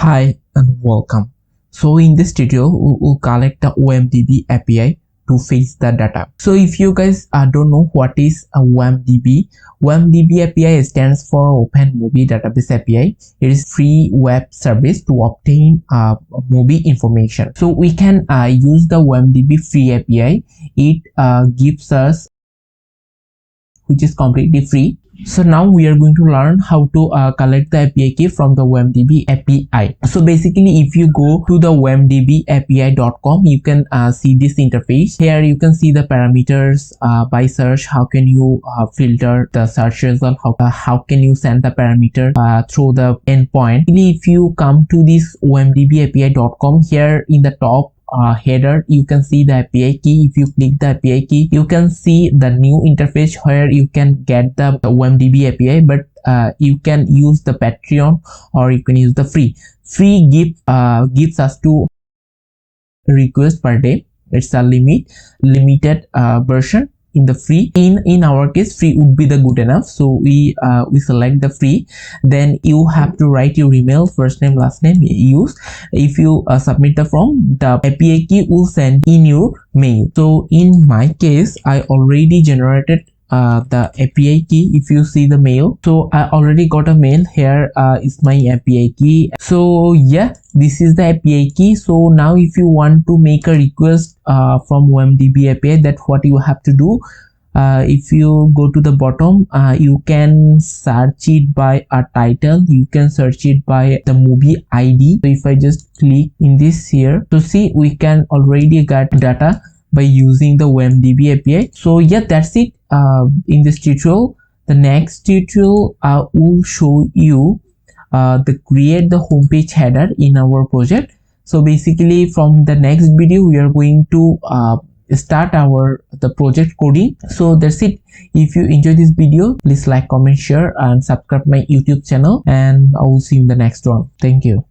Hi and welcome. So in this tutorial, we will collect the OMDB API to fetch the data. So if you guys don't know what is a OMDB API stands for Open Movie Database API. It is free web service to obtain movie information. So we can use the OMDB free API. It gives us, which is completely free. So now we are going to learn how to collect the API key from the OMDB API. So basically, if you go to the omdbapi.com, you can see this interface. Here you can see the parameters by search. How can you filter the search result? How can you send the parameter through the endpoint? If you come to this omdbapi.com, here in the top header you can see the API key. If you click the API key, you can see the new interface where you can get the OMDB API, but you can use the Patreon or you can use the free gives us 2 requests per day. It's a limited version. In the free, in our case, free would be the good enough, so we select the free. Then you have to write your email, first name, last name, use. If you submit the form, the API key will send in your mail. So in my case, I already generated the API key. If you see the mail, so I already got a mail. Here is my API key. So yeah, this is the API key. So now if you want to make a request from OMDB API, that's what you have to do. If you go to the bottom, you can search it by a title, you can search it by the movie ID. So if I just click in this here, to see we can already get data by using the OMDB API. So yeah, that's it in this tutorial. The next tutorial will show you the create the homepage header in our project. So basically from the next video we are going to start the project coding. So that's it. If you enjoy this video, please like, comment, share and subscribe my YouTube channel, and I will see you in the next one. Thank you.